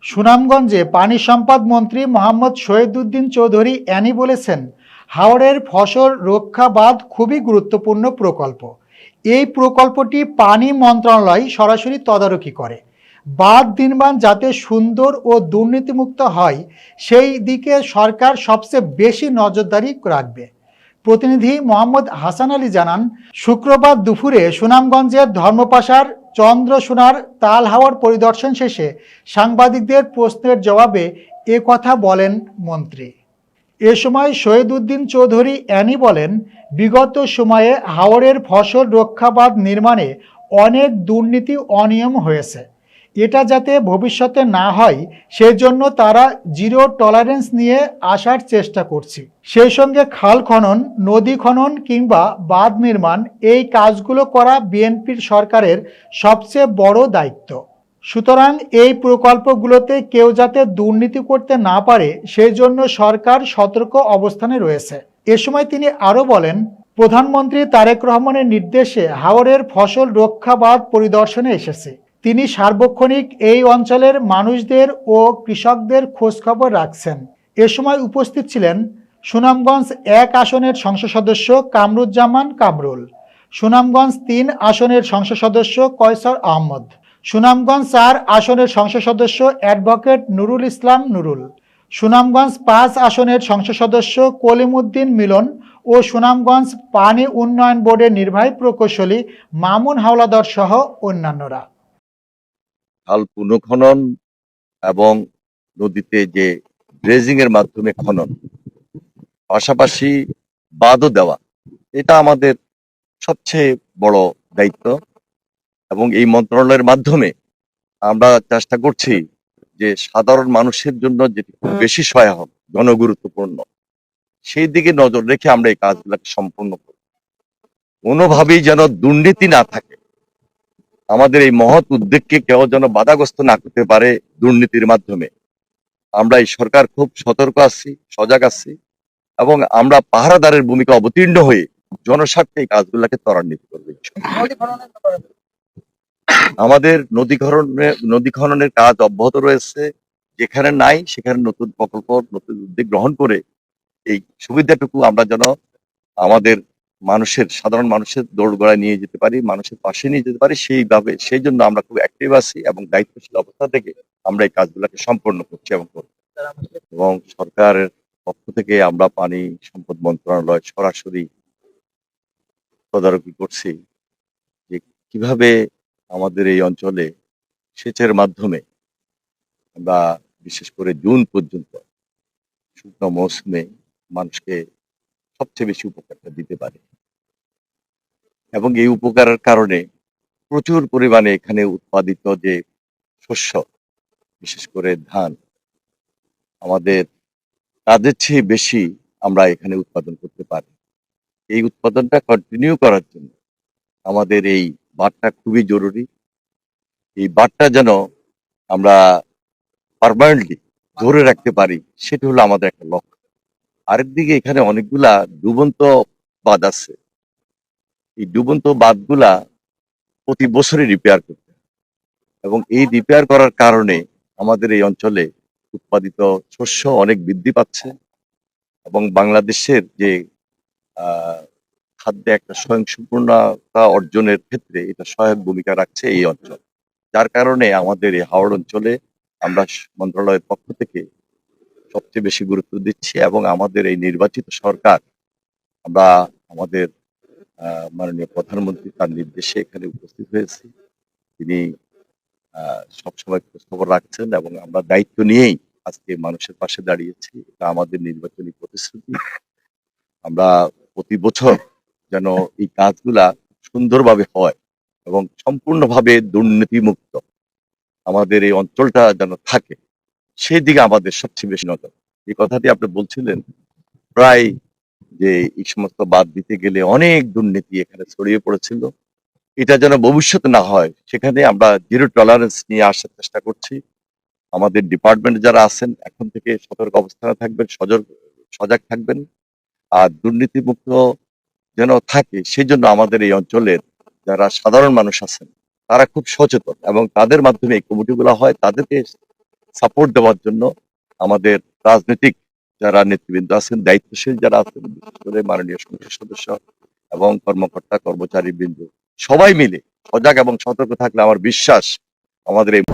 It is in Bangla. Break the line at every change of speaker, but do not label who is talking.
সুনামগঞ্জে পানি সম্পদ মন্ত্রী মোহাম্মদ শহীদুদ্দিন চৌধুরী অ্যানি বলেছেন, হাওরের ফসল রক্ষা বাঁধ খুবই গুরুত্বপূর্ণ প্রকল্প। এই প্রকল্পটি পানি মন্ত্রণালয় সরাসরি তদারকি করে। বাঁধ নির্মাণ যাতে সুন্দর ও দুর্নীতিমুক্ত হয় সেই দিকে সরকার সবচেয়ে বেশি নজরদারি রাখবে। প্রতিনিধি মোহাম্মদ হাসান আলী জানান, শুক্রবার দুপুরে সুনামগঞ্জের ধর্মপাশার চন্দ্রসোনার তাল হাওর পরিদর্শন শেষে সাংবাদিকদের প্রশ্নের জবাবে এ কথা বলেন মন্ত্রী। এ সময় শহীদুদ্দিন চৌধুরী অ্যানি বলেন, বিগত সময়ে হাওরের ফসল রক্ষা বাঁধ নির্মাণে অনেক দুর্নীতি অনিয়ম হয়েছে। এটা যাতে ভবিষ্যতে না হয় সেজন্য তারা জিরো টলারেন্স নিয়ে আসার চেষ্টা করছি। সেই সঙ্গে খাল খনন, নদী খনন কিংবা বাঁধ নির্মাণ, এই কাজগুলো করা বিএনপির সরকারের সবচেয়ে বড় দায়িত্ব। সুতরাং এই প্রকল্পগুলোতে কেউ যাতে দুর্নীতি করতে না পারে সেই জন্য সরকার সতর্ক অবস্থানে রয়েছে। এ সময় তিনি আরও বলেন, প্রধানমন্ত্রী তারেক রহমানের নির্দেশে হাওরের ফসল রক্ষা বাঁধ পরিদর্শনে এসেছে। তিনি সার্বক্ষণিক এই অঞ্চলের মানুষদের ও কৃষকদের খোঁজখবর রাখছেন। এ সময় উপস্থিত ছিলেন সুনামগঞ্জ 1 আসনের সংসদ সদস্য কামরুজ্জামান কামরুল, সুনামগঞ্জ 3 আসনের সংসদ সদস্য কয়সর আহমদ, সুনামগঞ্জ 4 আসনের সংসদ সদস্য অ্যাডভোকেট নুরুল ইসলাম নুরুল, সুনামগঞ্জ 5 আসনের সংসদ সদস্য কলিমুদ্দিন মিলন ও সুনামগঞ্জ পানি উন্নয়ন বোর্ডের নির্বাহী প্রকৌশলী মামুন হাওলাদার সহ অন্যান্যরা।
খাল পুনঃখনন এবং নদীতে যে ড্রেজিং এর মাধ্যমে খনন, পাশাপাশি বাঁধও দেওয়া, এটা আমাদের সবচেয়ে বড় দায়িত্ব। এবং এই মন্ত্রণালয়ের মাধ্যমে আমরা চেষ্টা করছি যে সাধারণ মানুষের জন্য যেটি খুব বেশি সহায়ক, জনগুরুত্বপূর্ণ, সেই দিকে নজর রেখে আমরা এই কাজগুলোকে সম্পূর্ণ করি। কোনোভাবেই যেন দুর্নীতি না থাকে, আমাদের এই মহৎ উদ্যোগকে কেউ যেন বাধাগ্রস্ত না করতে পারে দুর্নীতির মাধ্যমে। আমরা এই সরকার খুব সতর্ক আছি, সজাগ আছি, এবং আমরা পাহারাদারের ভূমিকা অবতীর্ণ হয়ে জনস্বার্থে এই কাজগুলোকে ত্বরান্বিত করবে। আমাদের নদী খননের কাজ অব্যাহত রয়েছে। যেখানে নাই সেখানে নতুন প্রকল্প, নতুন উদ্যোগ গ্রহণ করে এই সুবিধাটুকু আমরা যেন আমাদের সাধারণ মানুষের দোরগোড়ায় নিয়ে যেতে পারি, মানুষের পাশে নিয়ে যেতে পারি, সেই জন্য আমরা খুব অ্যাক্টিভ আছি এবং দায়িত্বশীল অবস্থা থেকে আমরা এই কাজগুলোকে সম্পন্ন করছি এবং সরকারের পক্ষ থেকে আমরা পানি সম্পদ মন্ত্রণালয় সরাসরি তদারকি করছি যে কিভাবে আমাদের এই অঞ্চলে সেচের মাধ্যমে আমরা বিশেষ করে জুন পর্যন্ত শুকনো মৌসুমে মানুষকে সবচেয়ে বেশি উপকারটা দিতে পারে। এবং এই উপকারের কারণে প্রচুর পরিমাণে এখানে উৎপাদিত যে শস্য, বিশেষ করে ধান, আমাদের কাজের চেয়ে বেশি আমরা এখানে উৎপাদন করতে পারি। এই উৎপাদনটা কন্টিনিউ করার জন্য আমাদের এই বাঁধটা খুবই জরুরি। এই বাঁধটা যেন আমরা পার্মানেন্টলি ধরে রাখতে পারি, সেটা হলো আমাদের একটা লক্ষ্য। আরেকদিকে এখানে অনেকগুলা ডুবন্ত বাঁধ আছে। এই ডুবন্ত বাঁধগুলা প্রতি বছরই রিপেয়ার করতে হয়, এবং এই রিপেয়ার করার কারণে আমাদের এই অঞ্চলে উৎপাদিত শস্য অনেক বৃদ্ধি পাচ্ছে এবং বাংলাদেশের যে খাদ্যে একটা স্বয়ংসম্পূর্ণতা অর্জনের ক্ষেত্রে এটা সহায়ক ভূমিকা রাখছে এই অঞ্চল। যার কারণে আমাদের এই হাওড় অঞ্চলে আমরা মন্ত্রণালয়ের পক্ষ থেকে সবচেয়ে বেশি গুরুত্ব দিচ্ছি এবং আমাদের এই নির্বাচিত সরকার, আমরা আমাদের মাননীয় প্রধানমন্ত্রী তার নির্দেশে এখানে উপস্থিত হয়েছি। তিনি সবসময় খোঁজখবর রাখছেন এবং আমরা দায়িত্ব নিয়েই আজকে মানুষের পাশে দাঁড়িয়েছি। এটা আমাদের নির্বাচনী প্রতিশ্রুতি। আমরা প্রতি বছর যেন এই কাজগুলা সুন্দরভাবে হয় এবং সম্পূর্ণভাবে দুর্নীতিমুক্ত আমাদের এই অঞ্চলটা যেন থাকে, সেই দিকে আমাদের সবচেয়ে বেশি নজর। এই কথাটি আপনি বলছিলেন, প্রায় যে এই সমস্ত বাদ দিতে গেলে অনেক দুর্নীতি এখানে ছড়িয়ে পড়েছিল, এটা যেন ভবিষ্যতে না হয় সেখানে আমরা জিরো টলারেন্স নিয়ে আসার চেষ্টা করছি। আমাদের ডিপার্টমেন্ট যারা আছেন এখন থেকে সতর্ক অবস্থানে থাকবেন, সজাগ থাকবেন, আর দুর্নীতিমুক্ত যেন থাকে সেই জন্য আমাদের এই অঞ্চলের যারা সাধারণ মানুষ আছেন তারা খুব সচেতন এবং তাদের মাধ্যমে এই কমিটিগুলো হয়, তাদেরকে সাপোর্ট দেওয়ার জন্য আমাদের রাজনৈতিক যারা নেতৃবৃন্দ আছেন, দায়িত্বশীল যারা আছেন, বিশেষ করে মাননীয় সংসদ সদস্য এবং কর্মকর্তা কর্মচারী বৃন্দ সবাই মিলে সজাগ এবং সতর্ক থাকলে আমার বিশ্বাস আমাদের এই